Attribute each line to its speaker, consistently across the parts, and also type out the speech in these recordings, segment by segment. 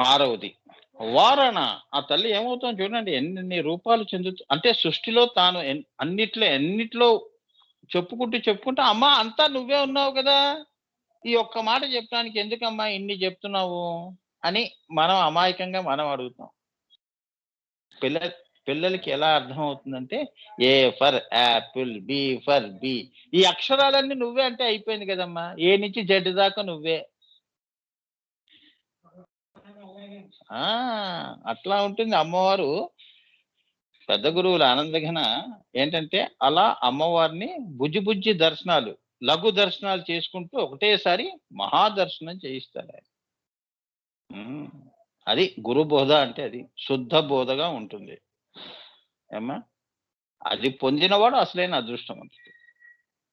Speaker 1: ఆరవది వారణ. ఆ తల్లి ఏమవుతుందో చూడండి, ఎన్ని రూపాలు చెందుతూ, అంటే సృష్టిలో తాను ఎన్నిట్లో చెప్పుకుంటూ అమ్మా అంతా నువ్వే ఉన్నావు కదా, ఈ ఒక్క మాట చెప్పడానికి ఎందుకమ్మా ఇన్ని చెప్తున్నావు అని మనం అమాయకంగా మనం అడుగుతాం. పిల్ల పిల్లలకి ఎలా అర్థం అవుతుందంటే, A for apple, B for B, ఈ అక్షరాలన్నీ నువ్వే అంటే అయిపోయింది కదమ్మా, ఏ నుంచి జెడ్ దాకా నువ్వే. ఆ అట్లా ఉంటుంది అమ్మవారు. పెద్ద గురువుల ఆనందఘన ఏంటంటే, అలా అమ్మవారిని బుజ్జి బుజ్జి దర్శనాలు, లఘు దర్శనాలు చేసుకుంటూ ఒకటేసారి మహాదర్శనం చేయిస్తాడు ఆయన. ఉమ్. అది గురు బోధ అంటే, అది శుద్ధ బోధగా ఉంటుంది. ఏమ్మా, అది పొందినవాడు అసలైన అదృష్టవంతుడు.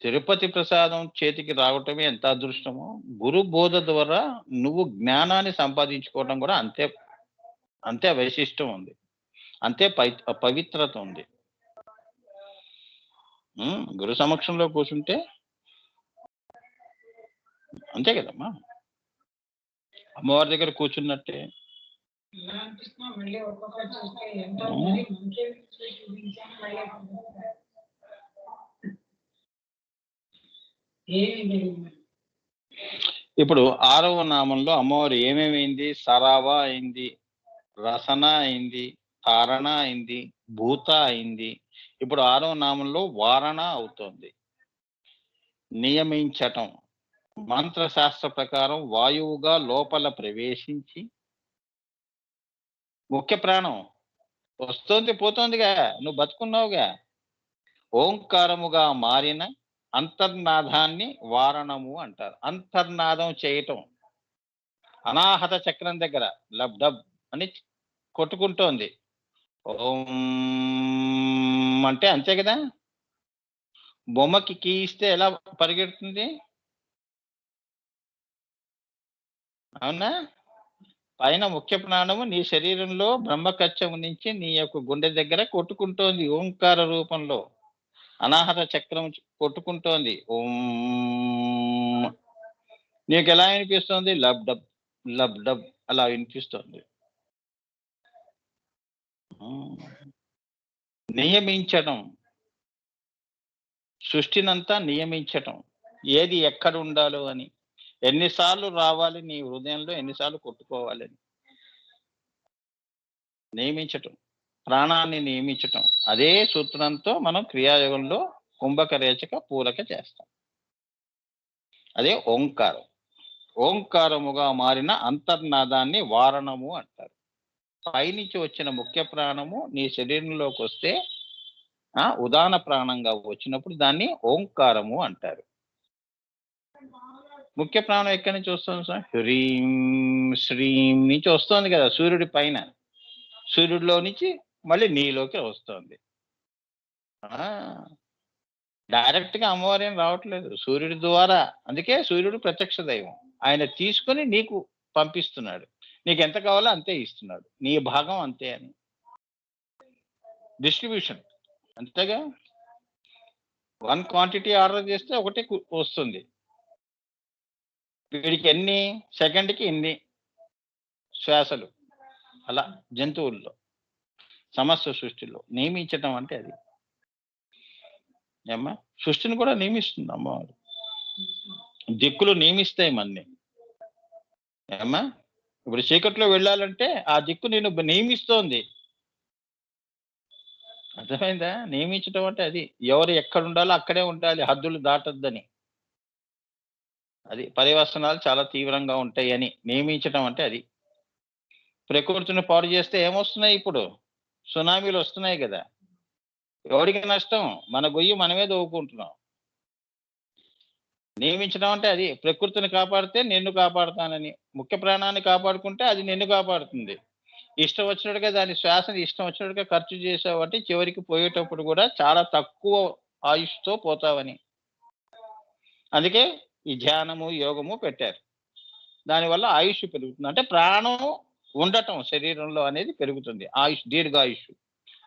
Speaker 1: తిరుపతి ప్రసాదం చేతికి రావటమే ఎంత అదృష్టమో, గురు బోధ ద్వారా నువ్వు జ్ఞానాన్ని సంపాదించుకోవడం కూడా అంతే, అంతే వైశిష్టం ఉంది, అంతే పవిత్రత ఉంది. గురు సమక్షంలో కూర్చుంటే అంతే కదమ్మా, అమ్మవారి దగ్గర కూర్చున్నట్టే. ఇప్పుడు 6వ నామంలో అమ్మవారు ఏమేమైంది? సరావ అయింది, రసన అయింది, తారణ అయింది, భూత అయింది. ఇప్పుడు 6వ నామంలో వారణ అవుతోంది. నియమించటం, మంత్రశాస్త్ర ప్రకారం వాయువుగా లోపల ప్రవేశించి, ముఖ్య ప్రాణం వస్తోంది పోతోందిగా, నువ్వు బతుకున్నావుగా, ఓంకారముగా మారిన అంతర్నాదాన్ని వారణము అంటారు. అంతర్నాదం చేయటం, అనాహత చక్రం దగ్గర లబ్ డబ్ అని కొట్టుకుంటోంది. ఓం అంటే అంతే కదా, బొమ్మకి కీ ఇస్తే ఎలా పరిగెడుతుంది, అవునా? పైన ముఖ్య ప్రాణము నీ శరీరంలో బ్రహ్మకచ్చము నుంచి నీ యొక్క గుండె దగ్గర కొట్టుకుంటోంది ఓంకార రూపంలో. అనాహత చక్రం కొట్టుకుంటోంది. ఓం. నీకు ఎలా వినిపిస్తోంది? లబ్ డబ్ లబ్ డబ్ అలా వినిపిస్తోంది. నియమించడం, సృష్టినంతా నియమించటం, ఏది ఎక్కడ ఉండాలో అని, ఎన్నిసార్లు రావాలి నీ హృదయంలో, ఎన్నిసార్లు కొట్టుకోవాలని నియమించటం, ప్రాణాన్ని నియమించటం. అదే సూత్రంతో మనం క్రియాయోగంలో కుంభక రేచక పూరక చేస్తాం. అదే ఓంకారం. ఓంకారముగా మారిన అంతర్నాదాన్ని వారణము అంటారు. పైనుంచి వచ్చిన ముఖ్య ప్రాణము నీ శరీరంలోకి వస్తే, ఉదాన ప్రాణంగా వచ్చినప్పుడు దాన్ని ఓంకారము అంటారు. ముఖ్య ప్రాణం ఎక్కడి నుంచి వస్తుంది సార్? హ్రీం శ్రీం నుంచి వస్తుంది కదా, సూర్యుడి పైన, సూర్యుడిలో నుంచి మళ్ళీ నీలోకి వస్తుంది. డైరెక్ట్ గా అమ్మవారు ఏం రావట్లేదు, సూర్యుడి ద్వారా. అందుకే సూర్యుడు ప్రత్యక్ష దైవం, ఆయన తీసుకొని నీకు పంపిస్తున్నాడు, నీకు ఎంత కావాలో అంతే ఇస్తున్నాడు, నీ భాగం అంతే అని. డిస్ట్రిబ్యూషన్ అంతేగా, 1 క్వాంటిటీ ఆర్డర్ చేస్తే ఒకటే వస్తుంది. వీడికి ఎన్ని సెకండ్కి ఇన్ని శ్వాసలు, అలా జంతువుల్లో, సమస్త సృష్టిలో నియమించటం అంటే అది. ఏమ్మా, సృష్టిని కూడా నియమిస్తుంది అమ్మవారు. దిక్కులు నియమిస్తాయి మన్ని. ఏమ్మా, ఇప్పుడు చీకట్లో వెళ్ళాలంటే ఆ దిక్కు నేను నియమిస్తోంది. అర్థమైందా? నియమించటం అంటే అది, ఎవరు ఎక్కడ ఉండాలో అక్కడే ఉండాలి, హద్దులు దాటొద్దని. అది పర్యవసనాలు చాలా తీవ్రంగా ఉంటాయి అని నియమించటం అంటే అది. ప్రకృతిని పాడు చేస్తే ఏమొస్తున్నాయి? ఇప్పుడు సునామీలు వస్తున్నాయి కదా, ఎవరికి నష్టం? మన గొయ్యి మనమే దోవుకుంటున్నాం. నియమించడం అంటే అది, ప్రకృతిని కాపాడితే నిన్ను కాపాడుతానని, ముఖ్య ప్రాణాన్ని కాపాడుకుంటే అది నిన్ను కాపాడుతుంది. ఇష్టం వచ్చినట్టుగా దాని శ్వాసని ఇష్టం వచ్చినట్టుగా ఖర్చు చేసావంటే చివరికి పోయేటప్పుడు కూడా చాలా తక్కువ ఆయుష్తో పోతావని. అందుకే ఈ ధ్యానము యోగము పెట్టారు. దానివల్ల ఆయుష్ పెరుగుతుంది, అంటే ప్రాణం ఉండటం శరీరంలో అనేది పెరుగుతుంది, ఆయుష్, దీర్ఘాయుష్.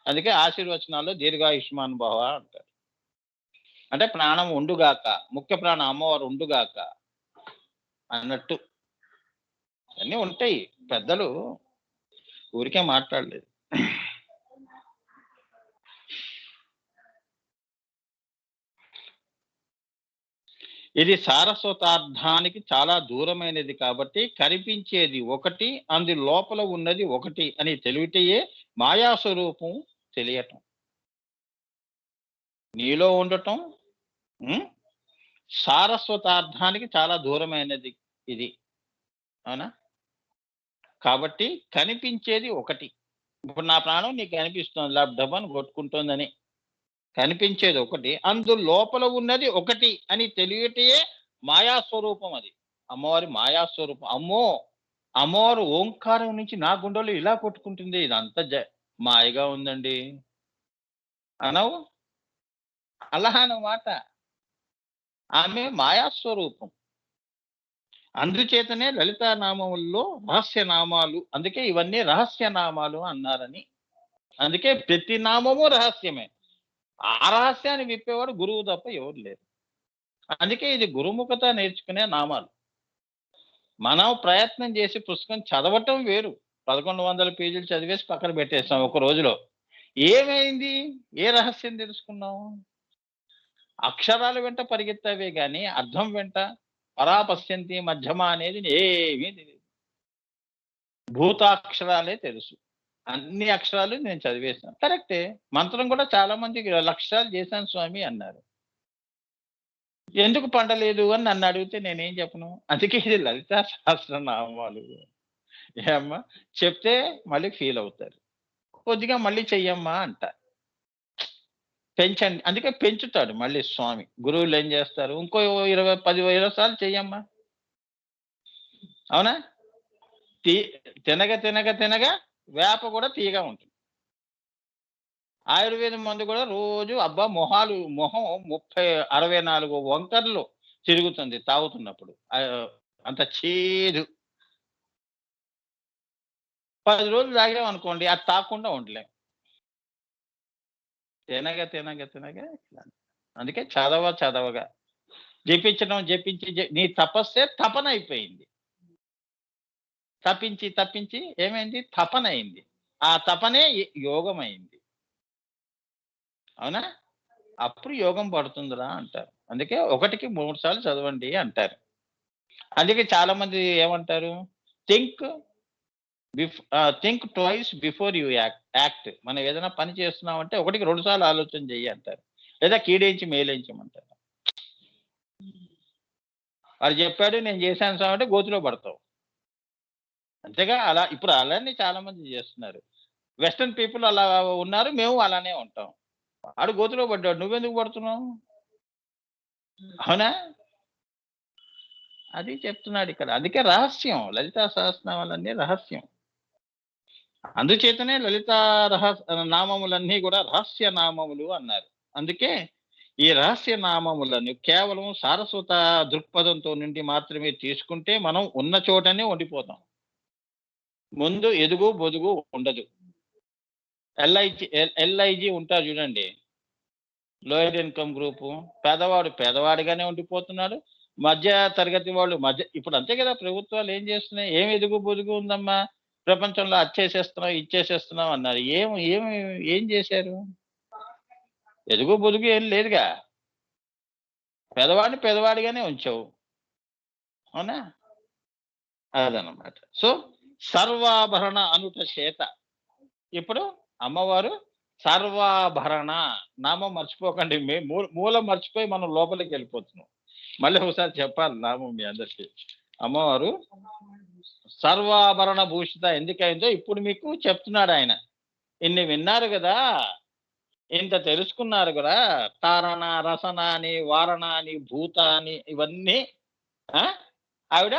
Speaker 1: అందుకే ఆశీర్వచనాల్లో దీర్ఘాయుష్మాన్ భవ అంటారు. అంటే ప్రాణం ఉండుగాక, ముఖ్య ప్రాణం అమ్మవారు ఉండుగాక అన్నట్టు. అన్నీ ఉంటాయి. పెద్దలు ఊరికే మాట్లాడలేదు. ఇది సారస్వతార్థానికి చాలా దూరమైనది కాబట్టి కనిపించేది ఒకటి, అందు లోపల ఉన్నది ఒకటి అని తెలివిటయే మాయాస్వరూపం తెలియటం. నీలో ఉండటం ఉమ్, సారస్వతార్థానికి చాలా దూరమైనది ఇది. అవునా? కాబట్టి కనిపించేది ఒకటి. ఇప్పుడు నా ప్రాణం నీకు కనిపిస్తుంది, డబ్బని కొట్టుకుంటుందని కనిపించేది ఒకటి, అందు లోపల ఉన్నది ఒకటి అని తెలియటయే మాయాస్వరూపం. అది అమ్మవారి మాయాస్వరూపం. అమ్మో, అమ్మవారు ఓంకారం నుంచి నా గుండెలు ఇలా కొట్టుకుంటుంది, ఇదంతా మాయగా ఉందండి అనవు. అలా అన్నమాట. ఆమె మాయాస్వరూపం. అందుచేతనే లలితా నామముల్లో రహస్య నామాలు, అందుకే ఇవన్నీ రహస్య నామాలు అన్నారని. అందుకే ప్రతి నామము రహస్యమే. ఆ రహస్యాన్ని విప్పేవాడు గురువు తప్ప ఎవరు లేరు. అందుకే ఇది గురుముఖత నేర్చుకునే నామాలు. మనం ప్రయత్నం చేసి పుస్తకం చదవటం వేరు. 1100 పేజీలు చదివేసి పక్కన పెట్టేస్తాం ఒక రోజులో. ఏమైంది? ఏ రహస్యం తెలుసుకున్నావు? అక్షరాలు వెంట పరిగెత్తావే గాని అర్థం వెంట పరాపశ్యంతి మధ్యమ అనేది ఏమీ తెలియదు. భూతాక్షరాలే తెలుసు. అన్ని అక్షరాలు నేను చదివేశాను. కరెక్టే. మంత్రం కూడా చాలా మందికి లక్షాలు చేశాను స్వామి అన్నారు. ఎందుకు పండలేదు అని నన్ను అడిగితే నేనేం చెప్పను? అందుకే ఇది లలితా సహస్రనామాలు. ఏమ్మా చెప్తే మళ్ళీ ఫీల్ అవుతారు. కొద్దిగా మళ్ళీ చెయ్యమ్మా అంట. పెంచండి. అందుకే పెంచుతాడు మళ్ళీ స్వామి. గురువులు ఏం చేస్తారు? ఇంకో 20, 10, 20 సార్లు చెయ్యమ్మా. అవునా? తి తినగ తినగ తినగా వేప కూడా తీయగా ఉంటుంది. ఆయుర్వేదం మందు కూడా రోజు అబ్బా మొహం 30, 64 వంకర్లు తిరుగుతుంది తాగుతున్నప్పుడు. అంత చేదు. 10 రోజులు తాగామనుకోండి అది తాగకుండా ఉండలేం. తినగ తినగ తినగ ఇట్లా. అందుకే చదవగా జపించి నీ తపస్సే తపన అయిపోయింది. తప్పించి తప్పించి ఏమైంది? తపన అయింది. ఆ తపనే యోగమైంది. అవునా? అప్పుడు యోగం పడుతుందిరా అంటారు. అందుకే 1కి 3 సార్లు చదవండి అంటారు. అందుకే చాలా మంది ఏమంటారు? Think think twice before you act. మనం ఏదైనా పని చేస్తున్నామంటే 1కి 2 సార్లు ఆలోచన చెయ్యి అంటారు. లేదా కీడేంచి మేలేంచమంటారు. వాడు చెప్పాడు నేను చేశాను స్వామి అంటే గోతిలో పడతావు. అంతేగా. అలా ఇప్పుడు అలానే చాలా మంది చేస్తున్నారు. వెస్టర్న్ పీపుల్ అలా ఉన్నారు. మేము అలానే ఉంటాం. వాడు గోతిలో పడ్డాడు. నువ్వెందుకు పడుతున్నావు? అవునా? అది చెప్తున్నాడు ఇక్కడ. అందుకే రహస్యం. లలితా సహస్రనామాలన్నీ రహస్యం. అందుచేతనే లలితా నామములన్నీ కూడా రహస్య నామములు అన్నారు. అందుకే ఈ రహస్య నామములను కేవలం సారస్వత దృక్పథంతో నుండి మాత్రమే తీసుకుంటే మనం ఉన్న చోటనే ఉండిపోతాం. ముందు ఎదుగు బొదుగు ఉండదు. ఎల్ఐజి ఉంటారు చూడండి. Lower income group. పేదవాడు పేదవాడిగానే ఉండిపోతున్నాడు. మధ్య తరగతి వాళ్ళు ఇప్పుడు అంతే కదా. ప్రభుత్వాలు ఏం చేస్తున్నాయి? ఏం ఎదుగు బొదుగు ఉందమ్మా, ప్రపంచంలో అది ఇచ్చేసేస్తున్నాం అన్నారు. ఏం చేశారు? ఎదుగు బొదుగు ఏం లేదుగా. పేదవాడిని పేదవాడిగానే ఉంచావు. అవునా? అదనమాట. సో సర్వాభరణ అనుట చేత ఇప్పుడు అమ్మవారు సర్వాభరణ నామం మర్చిపోకండి. మూలం మర్చిపోయి మనం లోపలికి వెళ్ళిపోతున్నాం. మళ్ళీ ఒకసారి చెప్పాలి నామం మీ అందరికీ. అమ్మవారు సర్వాభరణ భూషిత ఎందుకైందో ఇప్పుడు మీకు చెప్తున్నాడు ఆయన. ఇన్ని విన్నారు కదా, ఇంత తెలుసుకున్నారు కదా. తారణ, రసన అని, వారణ అని, భూత అని ఇవన్నీ ఆవిడ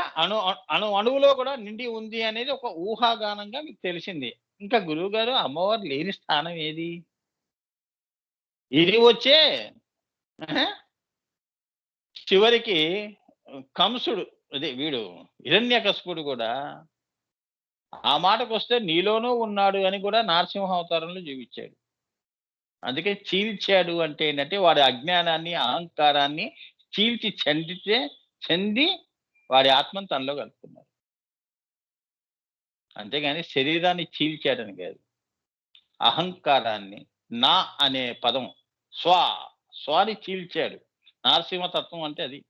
Speaker 1: అణువులో కూడా నిండి ఉంది అనేది ఒక ఊహాగానంగా మీకు తెలిసింది. ఇంకా గురువు గారు అమ్మవారు లేని స్థానం ఏది? ఇది వచ్చే చివరికి కంసుడు అదే వీడు హిరణ్యకశిపుడు కూడా ఆ మాటకు వస్తే నీలోనూ ఉన్నాడు అని కూడా నరసింహ అవతారంలో జీవించాడు. అందుకే చీల్చాడు అంటే ఏంటంటే వాడి అజ్ఞానాన్ని, అహంకారాన్ని చీల్చి చెంది వాడి ఆత్మను తనలో కలుపుకున్నాడు. అంతేగాని శరీరాన్ని చీల్చాడని కాదు. అహంకారాన్ని, నా అనే పదం, స్వాని చీల్చాడు. నారసింహతత్వం అంటే అది.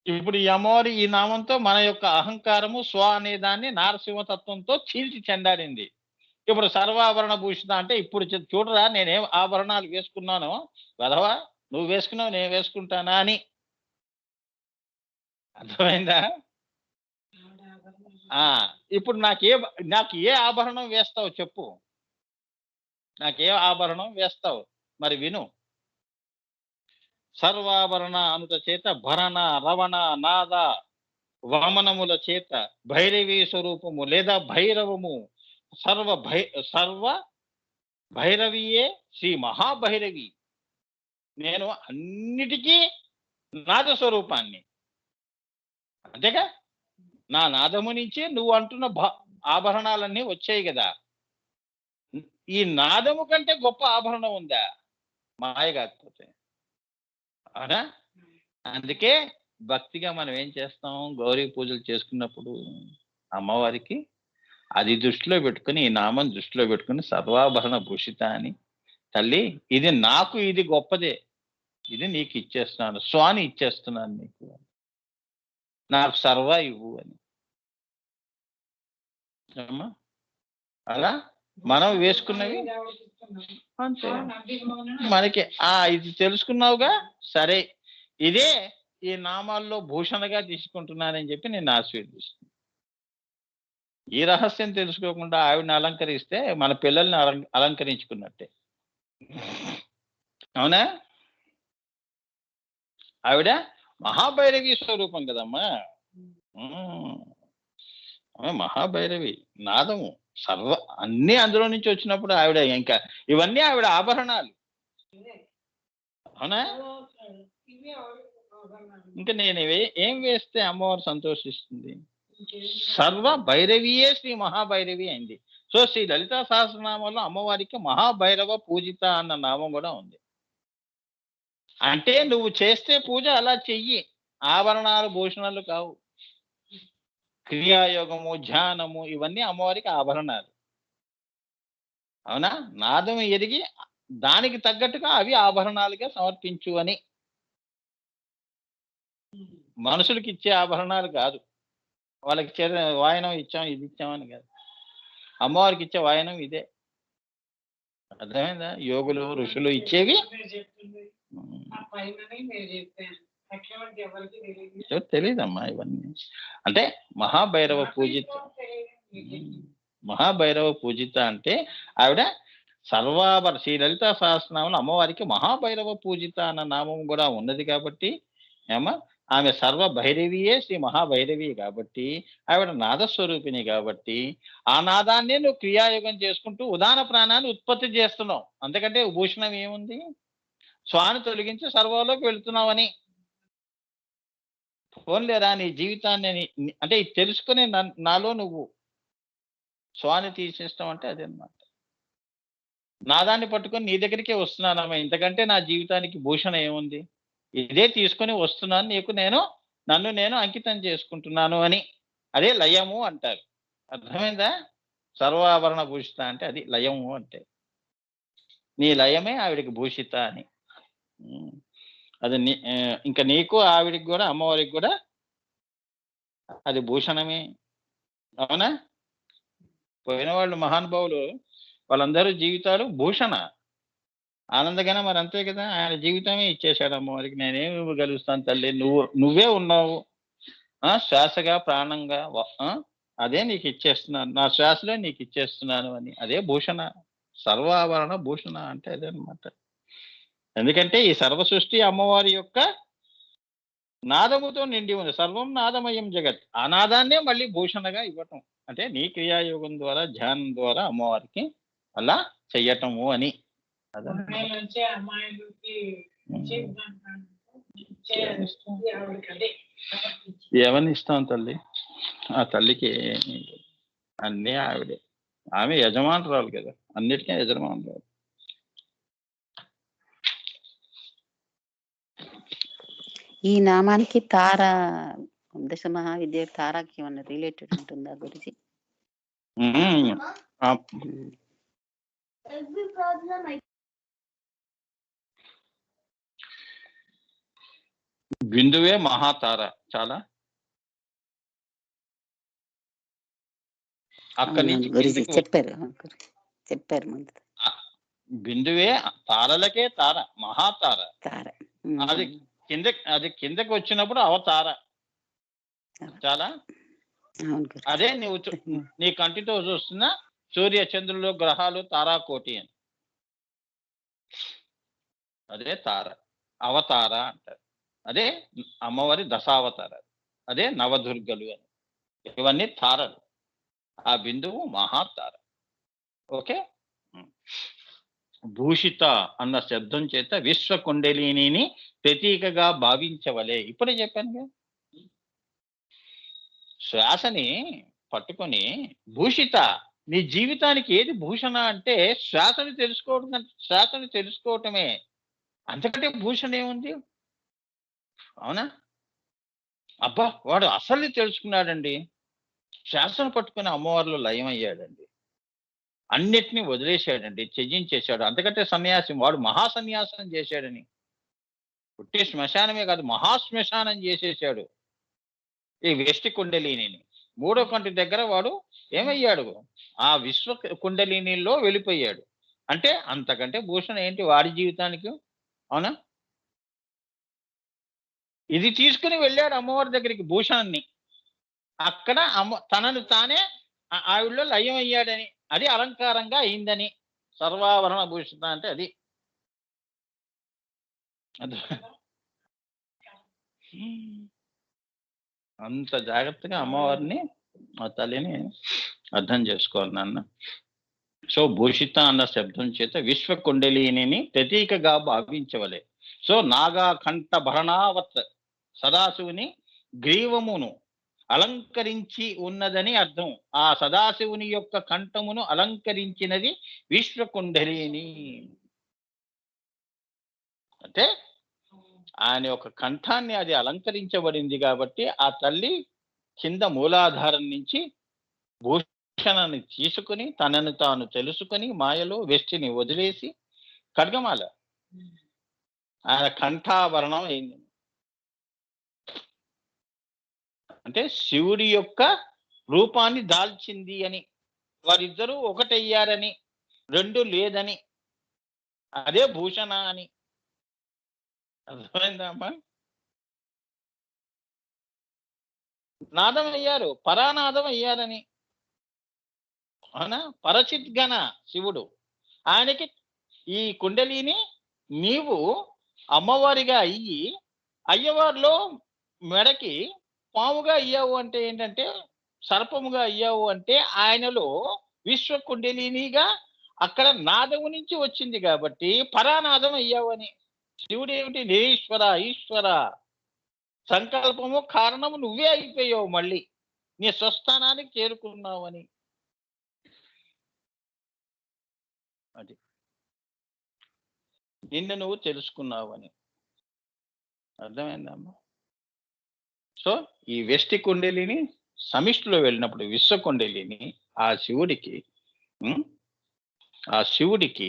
Speaker 1: ఇప్పుడు ఈ అమ్మవారి ఈ నామంతో మన యొక్క అహంకారము, అనే దాన్ని నారసింహతత్వంతో చీల్చి చెండాడింది. ఇప్పుడు సర్వాభరణ భూషిత అంటే ఇప్పుడు చూడరా నేనేం ఆభరణాలు వేసుకున్నానో, వెధవా నువ్వు వేసుకున్నావు నేను వేసుకుంటానా అని. అర్థమైందా? ఇప్పుడు నాకు ఏ ఆభరణం వేస్తావు చెప్పు. నాకే ఆభరణం వేస్తావు మరి విను. సర్వాభరణ అనుట చేత భరణ, రవణ, నాద, వామనముల చేత భైరవీ స్వరూపము లేదా భైరవము సర్వ భైరవియే శ్రీ మహాభైరవి. నేను అన్నిటికీ నాద స్వరూపాన్ని. అంతేగా, నా నాదము నుంచే నువ్వు అంటున్న ఆభరణాలన్నీ వచ్చాయి కదా. ఈ నాదము కంటే గొప్ప ఆభరణం ఉందా? మాయ కాకపోతే. అవునా? అందుకే భక్తిగా మనం ఏం చేస్తాం, గౌరీ పూజలు చేసుకున్నప్పుడు అమ్మవారికి అది దృష్టిలో పెట్టుకుని, ఈ నామం దృష్టిలో పెట్టుకుని సర్వాభరణ భూషిత అని, తల్లి ఇది నాకు ఇది గొప్పదే, ఇది నీకు ఇచ్చేస్తున్నాను, స్వామి ఇచ్చేస్తున్నాను నీకు, నాకు సర్వ ఇవ్వు అని. అలా మనం వేసుకున్నవి అంతే మనకి. ఇది తెలుసుకున్నావుగా, సరే ఇదే ఈ నామాల్లో భూషణగా తీసుకుంటున్నానని చెప్పి నేను ఆశీర్వదిస్తున్నాను. ఈ రహస్యం తెలుసుకోకుండా ఆవిడని అలంకరిస్తే మన పిల్లల్ని అలంకరించుకున్నట్టే. అవునా? ఆవిడ మహాభైరవి స్వరూపం కదమ్మా. మహాభైరవి నాదము అన్ని అందులో నుంచి వచ్చినప్పుడు ఆవిడ ఇంకా ఇవన్నీ ఆవిడ ఆభరణాలు. అవునా? ఇంకా నేను ఏం వేస్తే అమ్మవారు సంతోషిస్తుంది? సర్వ భైరవియే శ్రీ మహాభైరవి అయింది. సో శ్రీ లలితా సహస్రనామంలో అమ్మవారికి మహాభైరవ పూజిత అన్న నామం కూడా ఉంది. అంటే నువ్వు చేస్తే పూజ అలా చెయ్యి, ఆభరణాలు భూషణాలు కావు. క్రియాయోగము, ధ్యానము ఇవన్నీ అమ్మవారికి ఆభరణాలు. అవునా? నాదం ఎరిగి దానికి తగ్గట్టుగా అవి ఆభరణాలుగా సమర్పించు అని. మనుషులకి ఇచ్చే ఆభరణాలు కాదు. వాళ్ళకి వాయనం ఇచ్చాం, ఇది ఇచ్చామని కాదు. అమ్మవారికి ఇచ్చే వాయనం ఇదే. అర్థమైందా? యోగులు ఋషులు ఇచ్చేవి తెలీదమ్మా ఇవన్నీ. అంటే మహాభైరవ పూజిత అంటే ఆవిడ శ్రీ లలితా సహస్రనామంలో అమ్మవారికి మహాభైరవ పూజిత అన్న నామం కూడా ఉన్నది కాబట్టి ఆమె సర్వ భైరవియే శ్రీ మహాభైరవి కాబట్టి ఆవిడ నాదస్వరూపిణి కాబట్టి ఆ నాదాన్నే నువ్వు క్రియాయోగం చేసుకుంటూ ఉదాన ప్రాణాన్ని ఉత్పత్తి చేస్తున్నావు. అంతకంటే భూషణం ఏముంది? స్వామి తొలగించి సర్వంలోకి వెళుతున్నావని. ఫోన్లేరా నీ జీవితాన్ని అంటే తెలుసుకునే నాలో నువ్వు స్వామి తీసేస్తాం అంటే అదనమాట. నాదాన్ని పట్టుకొని నీ దగ్గరికే వస్తున్నానమ్మా, ఇంతకంటే నా జీవితానికి భూషణ ఏముంది? ఇదే తీసుకొని వస్తున్నాను, నీకు నన్ను నేను అంకితం చేసుకుంటున్నాను అని. అదే లయము అంటారు. అర్థమైందా? సర్వాభరణ భూషిత అంటే అది లయము అంటే. నీ లయమే ఆవిడికి భూషిత అని. అది ఇంకా నీకు ఆవిడికి కూడా అమ్మవారికి కూడా అది భూషణమే. అవునా? పోయిన వాళ్ళు మహానుభావులు వాళ్ళందరూ జీవితాలు భూషణ. ఆనందగానే మరి అంతే కదా, ఆయన జీవితమే ఇచ్చేశాడు అమ్మవారికి. నేనేమి ఇవ్వగలుగుతాను తల్లి, నువ్వే ఉన్నావు, శ్వాసగా ప్రాణంగా, అదే నీకు ఇచ్చేస్తున్నాను, నా శ్వాసలే నీకు ఇచ్చేస్తున్నాను అని. అదే భూషణ, సర్వాభరణ భూషణ అంటే అదే అనమాట. ఎందుకంటే ఈ సర్వ సృష్టి అమ్మవారి యొక్క నాదముతో నిండి ఉంది. సర్వం నాదమయం జగత్. ఆ నాదాన్నే మళ్ళీ భూషణగా ఇవ్వటం అంటే నీ క్రియాయోగం ద్వారా, ధ్యానం ద్వారా అమ్మవారికి అలా చెయ్యటము అని. ఏమని ఇస్తాం తల్లి? ఆ తల్లికి అన్నీ ఆవిడే. ఆమె యజమానురాలు కదా, అన్నిటికీ యజమానురాలు.
Speaker 2: ఈ నామానికి తార దశ మహావిద్య తారాకి ఏమన్నా రిలేటెడ్ ఉంటుందా గురుజీ?
Speaker 1: బిందువే మహాతార. చాలా అక్కడి నుంచి
Speaker 2: గురుజీ చెప్పారు ముందు.
Speaker 1: బిందువే తారలకే తార, మహాతార.
Speaker 2: తార
Speaker 1: అది కిందకి వచ్చినప్పుడు అవతార. చాలా అదే నీ కంటితో చూస్తున్న సూర్య చంద్రులు గ్రహాలు తారాకోటి అని, అదే తార, అవతార అంటారు. అదే అమ్మవారి దశావతార, అదే నవదుర్గలు అని. ఇవన్నీ తారలు. ఆ బిందువు మహాతార. ఓకే. భూషిత అన్న శబ్దం చేత విశ్వ కుండలిని ప్రతీకగా భావించవలే. ఇప్పుడే చెప్పాను. శ్వాసని పట్టుకొని భూషిత, నీ జీవితానికి ఏది భూషణ అంటే శ్వాసని తెలుసుకోవటమే. అంతకంటే భూషణ ఏముంది? అవునా? అబ్బా, వాడు అసలు తెలుసుకున్నాడండి. శ్వాసను పట్టుకుని అమ్మవారిలో లయమయ్యాడండి. అన్నిటినీ వదిలేశాడండి, త్యజించేశాడు. అంతకంటే సన్యాసి వాడు మహాసన్యాసం చేశాడని. పుట్టి శ్మశానమే కాదు, మహాశ్మశానం చేసేసాడు ఈ వ్యష్టి కుండలిని. మూడో కంటి దగ్గర వాడు ఏమయ్యాడు? ఆ విశ్వ కుండలినిలో వెళ్ళిపోయాడు. అంటే అంతకంటే భూషణ ఏంటి వాడి జీవితానికి? అవునా? ఇది తీసుకుని వెళ్ళాడు అమ్మవారి దగ్గరికి, భూషణాన్ని. అక్కడ తనను తానే ఆవిడలో లయం అయ్యాడని, అది అలంకారంగా అయిందని. సర్వాభరణ భూషిత అంటే అది. అంత జాగ్రత్తగా అమ్మవారిని, ఆ తల్లిని అర్థం చేసుకోవాలి నాన్న. సో భూషిత అన్న శబ్దం చేత విశ్వ కుండలిని ప్రతీకగా భావించవలే. సో నాగా కంఠ భరణావత్, సదాశివుని గ్రీవమును అలంకరించి ఉన్నదని అర్థం. ఆ సదాశివుని యొక్క కంఠమును అలంకరించినది విశ్వ కుండలిని. అంటే ఆయన యొక్క కంఠాన్ని అది అలంకరించబడింది కాబట్టి ఆ తల్లి కింద మూలాధారం నుంచి భూషణాన్ని తీసుకుని తనను తాను తెలుసుకుని మాయలో వెష్టిని వదిలేసి ఖడ్గమాల ఆయన కంఠాభరణం అయింది. అంటే శివుడి యొక్క రూపాన్ని దాల్చింది అని, వారిద్దరూ ఒకటయ్యారని, రెండు లేదని, అదే భూషణ అని. అర్థమైందా అమ్మా? నాదం అయ్యారు, పరానాదం అయ్యారని. అవునా? పరచిద్గణ శివుడు. ఆయనకి ఈ కుండలిని నీవు అమ్మవారిగా అయ్యి అయ్యవారిలో మెడకి పాముగా అయ్యావు అంటే ఏంటంటే, సర్పముగా అయ్యావు అంటే ఆయనలో విశ్వ కుండలినిగా అక్కడ నాదము నుంచి వచ్చింది కాబట్టి పరానాదం అయ్యావు అని. శివుడు ఏమిటి? నిరీశ్వర, ఈశ్వర, సంకల్పము కారణము నువ్వే అయిపోయావు, మళ్ళీ నీ స్వస్థానానికి చేరుకున్నావు అని. అది నిన్ను నువ్వు తెలుసుకున్నావు అని. అర్థమైందమ్మా? సో ఈ వెష్టి కుండలిని సమిష్టిలో వెళ్ళినప్పుడు విశ్వ కుండలిని ఆ శివుడికి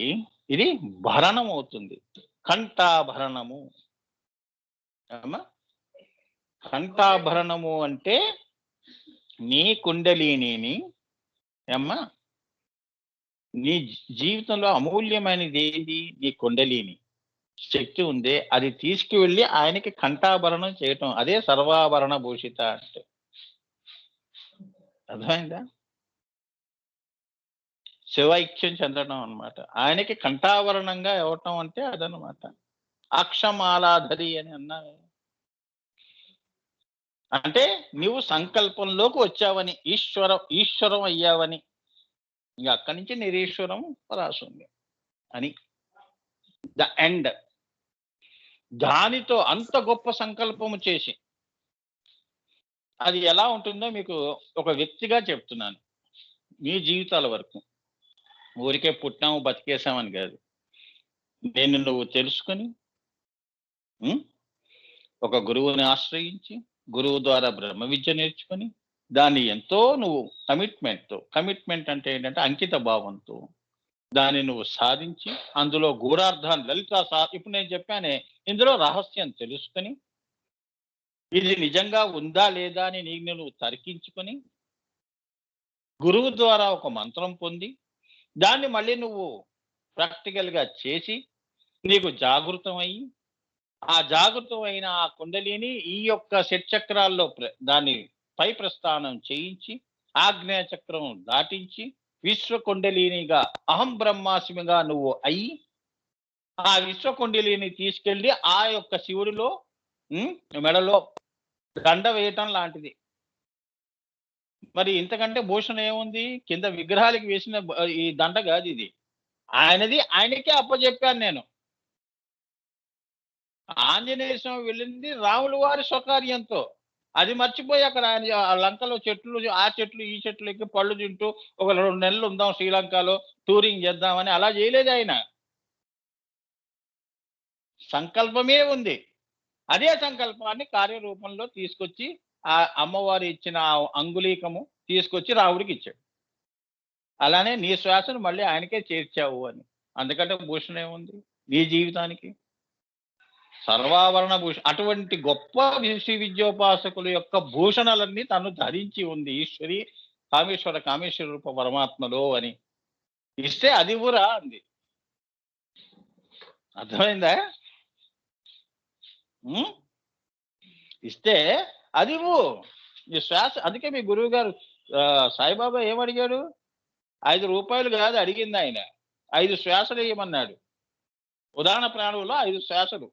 Speaker 1: ఇది భరణం అవుతుంది, కంఠాభరణము. అమ్మా, కంఠాభరణము అంటే నీ కుండలిని అమ్మా, నీ జీవితంలో అమూల్యమైనది ఏది? నీ కుండలిని శక్తి ఉందే, అది తీసుకువెళ్ళి ఆయనకి కంఠాభరణం చేయటం, అదే సర్వాభరణ భూషిత అంటే. అర్థమైందా? శివైక్యం చెందడం అన్నమాట. ఆయనకి కంఠాభరణంగా ఇవ్వటం అంటే అదనమాట. అక్షమాలాధరి అని అన్నా అంటే నువ్వు సంకల్పంలోకి వచ్చావని, ఈశ్వరం అయ్యావని. ఇంకా అక్కడి నుంచి నిరీశ్వరం పరాశూన్యం అని ద ఎండ్. దానితో అంత గొప్ప సంకల్పము చేసి, అది ఎలా ఉంటుందో మీకు ఒక వ్యక్తిగా చెప్తున్నాను. మీ జీవితాల వరకు ఊరికే పుట్టాము బతికేసామని కాదు. నేను నువ్వు తెలుసుకొని ఒక గురువుని ఆశ్రయించి గురువు ద్వారా బ్రహ్మ విద్య నేర్చుకొని దాన్ని ఎంతో నువ్వు కమిట్మెంట్ అంటే ఏంటంటే అంకిత భావంతో దాన్ని నువ్వు సాధించి అందులో గూఢార్థాన్ని ఇప్పుడు నేను చెప్పానే ఇందులో రహస్యం తెలుసుకొని ఇది నిజంగా ఉందా లేదా అని నీకు నువ్వు తర్కించుకొని గురువు ద్వారా ఒక మంత్రం పొంది దాన్ని మళ్ళీ నువ్వు ప్రాక్టికల్గా చేసి నీకు జాగృతమయ్యి ఆ జాగృతమైన ఆ కుండలిని ఈ యొక్క షట్చక్రాల్లో దాన్ని పై ప్రస్థానం చేయించి ఆగ్నేయ చక్రం దాటించి విశ్వ కుండలినిగా అహం బ్రహ్మాస్మిగా నువ్వు అయ్యి ఆ విశ్వ కుండలిని తీసుకెళ్ళి ఆ యొక్క శివుడిలో మెడలో దండ వేయటం లాంటిది. మరి ఇంతకంటే భూషణ ఏముంది? కింద విగ్రహాలకి వేసిన ఈ దండ కాదు ఇది, ఆయనకే అప్పచెప్పాను నేను. ఆంజనేయ స్వామి వెళ్ళింది రాముల వారి స్వకార్యంతో, అది మర్చిపోయి అక్కడ ఆయన ఆ లంకలో చెట్లు ఆ చెట్లు ఈ చెట్లు ఎక్కి పళ్ళు తింటూ ఒక 2 నెలలు ఉందాం శ్రీలంకలో టూరింగ్ చేద్దామని అలా చేయలేదు ఆయన. సంకల్పమే ఉంది. అదే సంకల్పాన్ని కార్యరూపంలో తీసుకొచ్చి ఆ అమ్మవారు ఇచ్చిన అంగుళీకము తీసుకొచ్చి రావుడికి ఇచ్చాడు. అలానే నీ శ్వాసను మళ్ళీ ఆయనకే చేర్చావు అని. అందుకంటే భూషణ ఏముంది నీ జీవితానికి? సర్వావరణ భూషణ. అటువంటి గొప్ప శ్రీ విద్యోపాసకుల యొక్క భూషణలన్నీ తను ధరించి ఉంది ఈశ్వరి కామేశ్వర రూప పరమాత్మలో అని ఇస్తే అది ఊరా అంది. అర్థమైందా? ఇస్తే అది ఈ శ్వాస. అందుకే మీ గురువు గారు సాయిబాబా ఏమడిగాడు? 5 రూపాయలు కాదు అడిగింది ఆయన, 5 శ్వాసలు వేయమన్నాడు. ఉదాహరణ ప్రాణువులో 5 శ్వాసలు.